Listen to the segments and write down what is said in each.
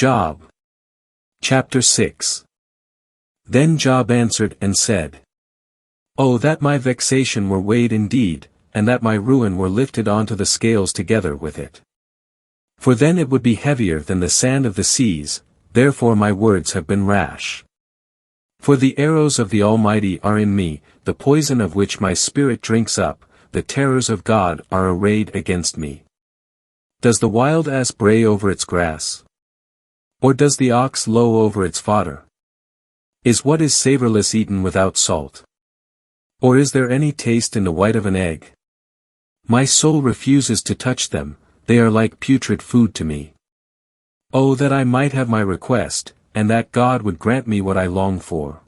Job. Chapter 6. Then Job answered and said, "Oh, that my vexation were weighed indeed, and that my ruin were lifted onto the scales together with it. For then it would be heavier than the sand of the seas, therefore my words have been rash. For the arrows of the Almighty are in me, the poison of which my spirit drinks up, the terrors of God are arrayed against me. Does the wild ass bray over its grass? Or does the ox low over its fodder? Is what is savorless eaten without salt? Or is there any taste in the white of an egg? My soul refuses to touch them, they are like putrid food to me. Oh, that I might have my request, and that God would grant me what I long for.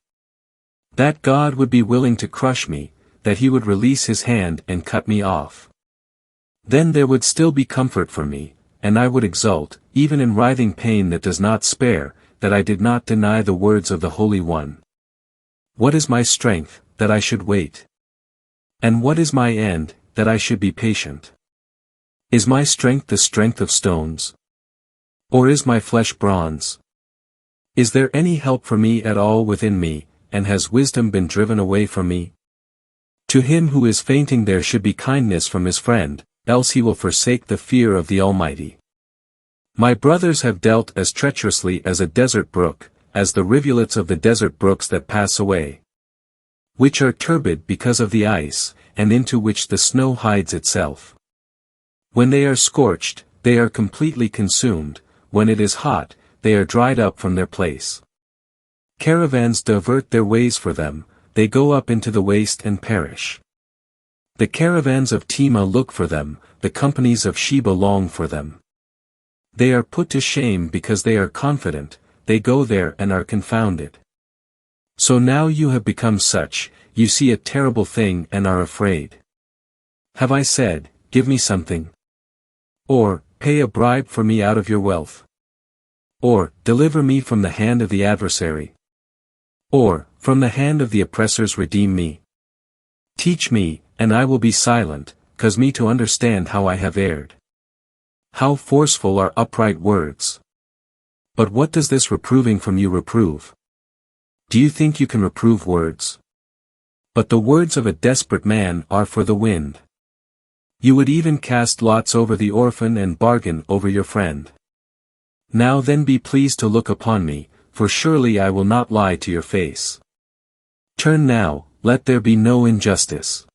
That God would be willing to crush me, that he would release his hand and cut me off. Then there would still be comfort for me, and I would exult, even in writhing pain that does not spare, that I did not deny the words of the Holy One. What is my strength, that I should wait? And what is my end, that I should be patient? Is my strength the strength of stones? Or is my flesh bronze? Is there any help for me at all within me, and has wisdom been driven away from me? To him who is fainting there should be kindness from his friend, else he will forsake the fear of the Almighty. My brothers have dealt as treacherously as a desert brook, as the rivulets of the desert brooks that pass away, which are turbid because of the ice, and into which the snow hides itself. When they are scorched, they are completely consumed, when it is hot, they are dried up from their place. Caravans divert their ways for them, they go up into the waste and perish. The caravans of Tema look for them, the companies of Sheba long for them. They are put to shame because they are confident, they go there and are confounded. So now you have become such, you see a terrible thing and are afraid. Have I said, give me something? Or, pay a bribe for me out of your wealth? Or, deliver me from the hand of the adversary? Or, from the hand of the oppressors redeem me? Teach me, and I will be silent, cause me to understand how I have erred. How forceful are upright words! But what does this reproving from you reprove? Do you think you can reprove words? But the words of a desperate man are for the wind. You would even cast lots over the orphan and bargain over your friend. Now then be pleased to look upon me, for surely I will not lie to your face. Turn now, let there be no injustice.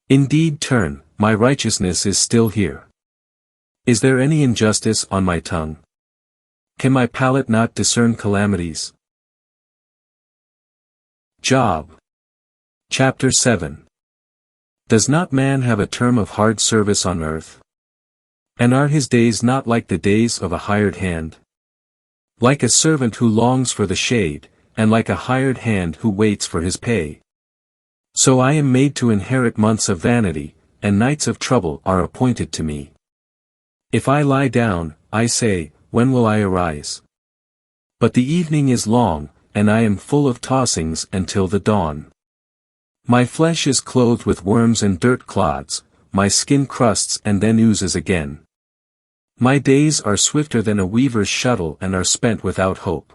Indeed turn, my righteousness is still here. Is there any injustice on my tongue? Can my palate not discern calamities? Job. Chapter 7. Does not man have a term of hard service on earth? And are his days not like the days of a hired hand? Like a servant who longs for the shade, and like a hired hand who waits for his pay. So I am made to inherit months of vanity, and nights of trouble are appointed to me. If I lie down, I say, when will I arise? But the evening is long, and I am full of tossings until the dawn. My flesh is clothed with worms and dirt clods, my skin crusts and then oozes again. My days are swifter than a weaver's shuttle and are spent without hope.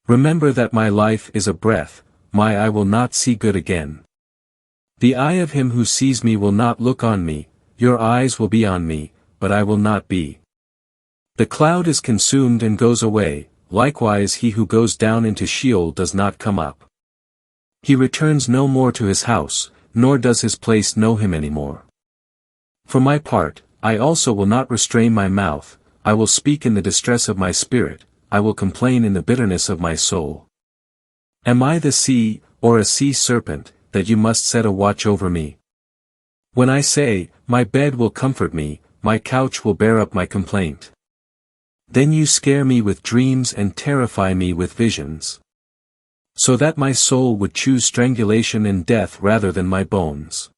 Remember that my life is a breath, my eye will not see good again. The eye of him who sees me will not look on me, your eyes will be on me, but I will not be. The cloud is consumed and goes away, likewise he who goes down into Sheol does not come up. He returns no more to his house, nor does his place know him any more. For my part, I also will not restrain my mouth, I will speak in the distress of my spirit, I will complain in the bitterness of my soul. Am I the sea, or a sea serpent, that you must set a watch over me? When I say, my bed will comfort me, my couch will bear up my complaint. Then you scare me with dreams and terrify me with visions. So that my soul would choose strangulation and death rather than my bones.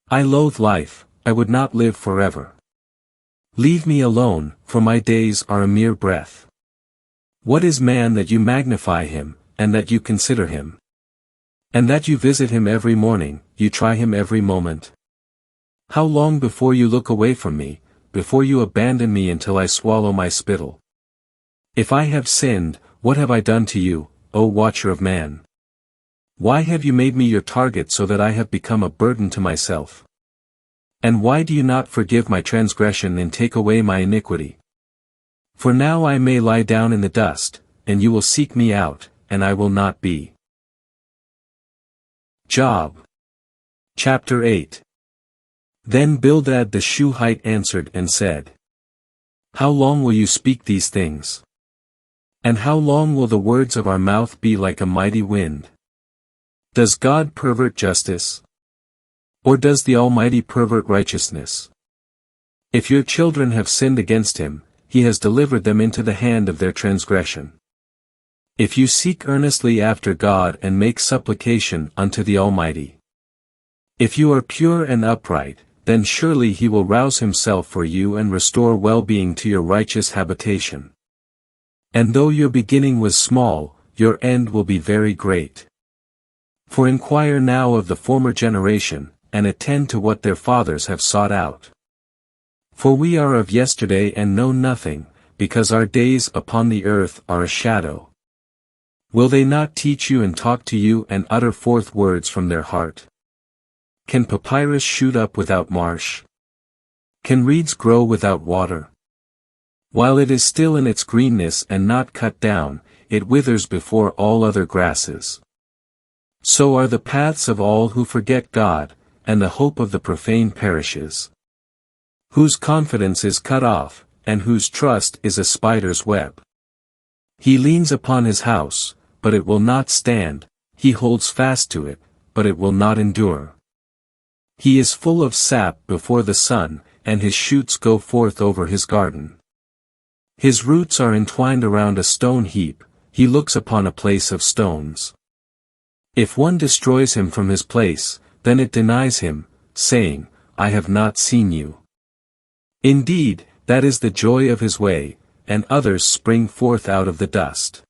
I loathe life, I would not live forever. Leave me alone, for my days are a mere breath. What is man that you magnify him, and that you consider him? And that you visit him every morning, you try him every moment? How long before you look away from me, before you abandon me until I swallow my spittle? If I have sinned, what have I done to you, O watcher of man? Why have you made me your target so that I have become a burden to myself? And why do you not forgive my transgression and take away my iniquity? For now I may lie down in the dust, and you will seek me out, and I will not be. Job. Chapter 8. Then Bildad the Shuhite answered and said, How long will you speak these things? And how long will the words of our mouth be like a mighty wind? Does God pervert justice? Or does the Almighty pervert righteousness? If your children have sinned against him, he has delivered them into the hand of their transgression. If you seek earnestly after God and make supplication unto the Almighty. If you are pure and upright, then surely he will rouse himself for you and restore well-being to your righteous habitation. And though your beginning was small, your end will be very great. For inquire now of the former generation, and attend to what their fathers have sought out. For we are of yesterday and know nothing, because our days upon the earth are a shadow. Will they not teach you and talk to you and utter forth words from their heart? Can papyrus shoot up without marsh? Can reeds grow without water? While it is still in its greenness and not cut down, it withers before all other grasses. So are the paths of all who forget God, and the hope of the profane perishes. Whose confidence is cut off, and whose trust is a spider's web. He leans upon his house, but it will not stand, he holds fast to it, but it will not endure. He is full of sap before the sun, and his shoots go forth over his garden. His roots are entwined around a stone heap, he looks upon a place of stones. If one destroys him from his place, then it denies him, saying, I have not seen you. Indeed, that is the joy of his way, and others spring forth out of the dust.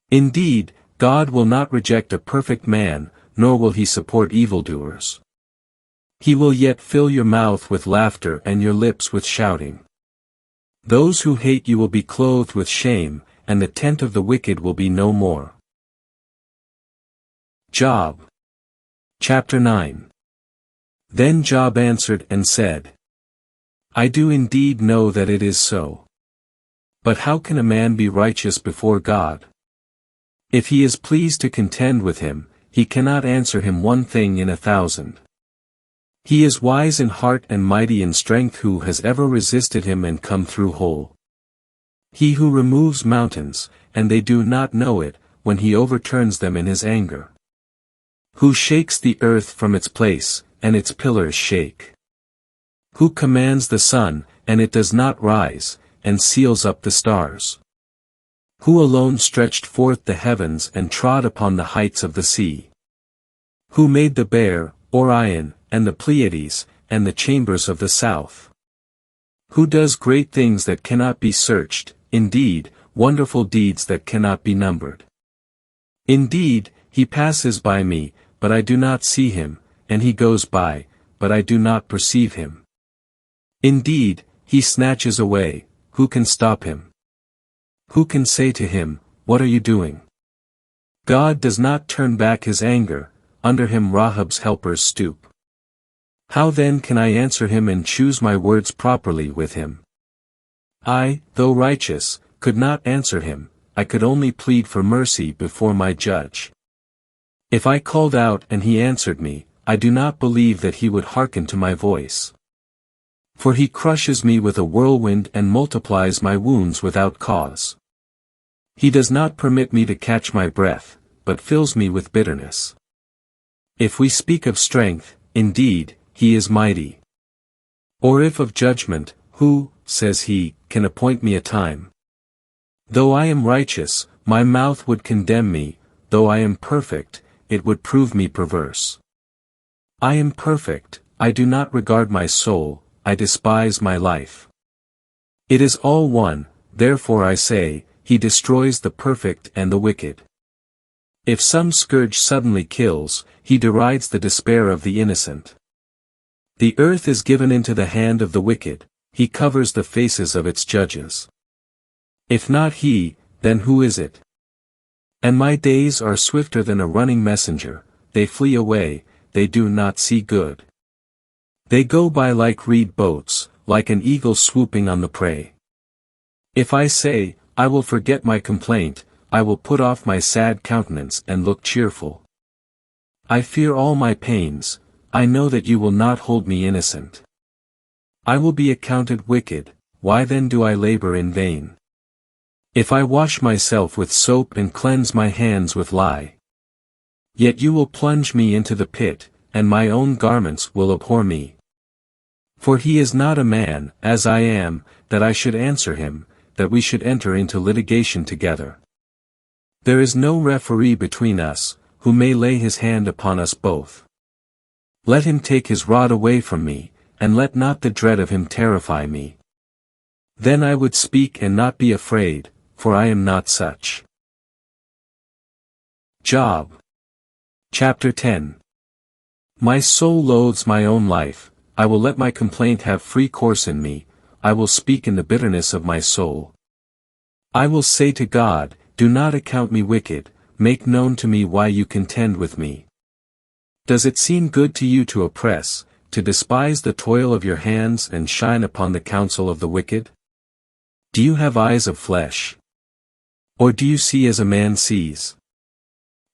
Indeed, God will not reject a perfect man, nor will he support evildoers. He will yet fill your mouth with laughter and your lips with shouting. Those who hate you will be clothed with shame, and the tent of the wicked will be no more. Job. Chapter 9. Then Job answered and said, I do indeed know that it is so. But how can a man be righteous before God? If he is pleased to contend with him, he cannot answer him one thing in 1,000. He is wise in heart and mighty in strength, who has ever resisted him and come through whole. He who removes mountains, and they do not know it, when he overturns them in his anger. Who shakes the earth from its place, and its pillars shake. Who commands the sun, and it does not rise, and seals up the stars. Who alone stretched forth the heavens and trod upon the heights of the sea. Who made the bear, Orion, and the Pleiades, and the chambers of the south. Who does great things that cannot be searched, indeed, wonderful deeds that cannot be numbered. Indeed, he passes by me, but I do not see him, and he goes by, but I do not perceive him. Indeed, he snatches away, who can stop him? Who can say to him, What are you doing? God does not turn back his anger, under him Rahab's helpers stoop. How then can I answer him and choose my words properly with him? I, though righteous, could not answer him, I could only plead for mercy before my judge. If I called out and he answered me, I do not believe that he would hearken to my voice. For he crushes me with a whirlwind and multiplies my wounds without cause. He does not permit me to catch my breath, but fills me with bitterness. If we speak of strength, indeed, he is mighty. Or if of judgment, who, says he, can appoint me a time? Though I am righteous, my mouth would condemn me, though I am perfect, it would prove me perverse. I am perfect, I do not regard my soul, I despise my life. It is all one, therefore I say, he destroys the perfect and the wicked. If some scourge suddenly kills, he derides the despair of the innocent. The earth is given into the hand of the wicked, he covers the faces of its judges. If not he, then who is it? And my days are swifter than a running messenger, they flee away, they do not see good. They go by like reed boats, like an eagle swooping on the prey. If I say, I will forget my complaint, I will put off my sad countenance and look cheerful. I fear all my pains, I know that you will not hold me innocent. I will be accounted wicked, why then do I labor in vain? If I wash myself with soap and cleanse my hands with lye. Yet you will plunge me into the pit, and my own garments will abhor me. For he is not a man, as I am, that I should answer him, that we should enter into litigation together. There is no referee between us, who may lay his hand upon us both. Let him take his rod away from me, and let not the dread of him terrify me. Then I would speak and not be afraid, for I am not such. Job. Chapter 10. My soul loathes my own life, I will let my complaint have free course in me, I will speak in the bitterness of my soul. I will say to God, do not account me wicked, make known to me why you contend with me. Does it seem good to you to oppress, to despise the toil of your hands and shine upon the counsel of the wicked? Do you have eyes of flesh? Or do you see as a man sees?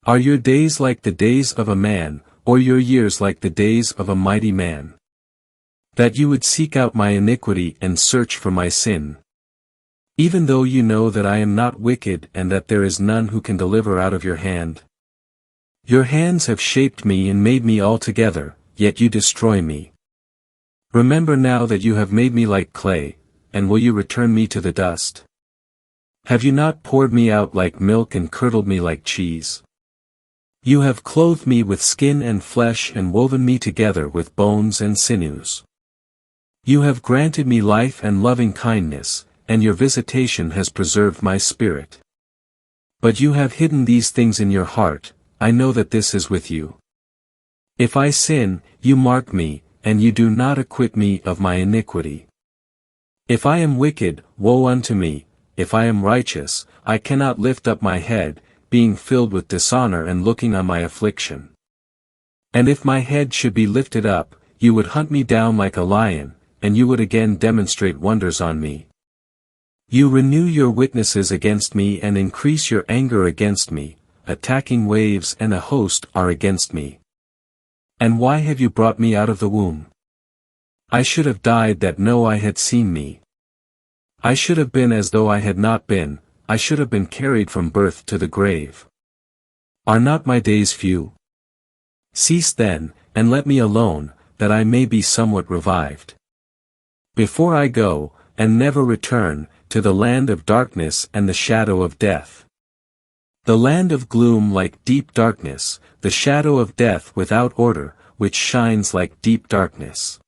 Are your days like the days of a man, or your years like the days of a mighty man? That you would seek out my iniquity and search for my sin. Even though you know that I am not wicked and that there is none who can deliver out of your hand. Your hands have shaped me and made me altogether, yet you destroy me. Remember now that you have made me like clay, and will you return me to the dust? Have you not poured me out like milk and curdled me like cheese? You have clothed me with skin and flesh and woven me together with bones and sinews. You have granted me life and loving kindness, and your visitation has preserved my spirit. But you have hidden these things in your heart, I know that this is with you. If I sin, you mark me, and you do not acquit me of my iniquity. If I am wicked, woe unto me, if I am righteous, I cannot lift up my head, being filled with dishonor and looking on my affliction. And if my head should be lifted up, you would hunt me down like a lion, and you would again demonstrate wonders on me. You renew your witnesses against me and increase your anger against me, attacking waves and a host are against me. And why have you brought me out of the womb? I should have died that no eye had seen me. I should have been as though I had not been, I should have been carried from birth to the grave. Are not my days few? Cease then, and let me alone, that I may be somewhat revived. Before I go, and never return, to the land of darkness and the shadow of death. The land of gloom like deep darkness, the shadow of death without order, which shines like deep darkness.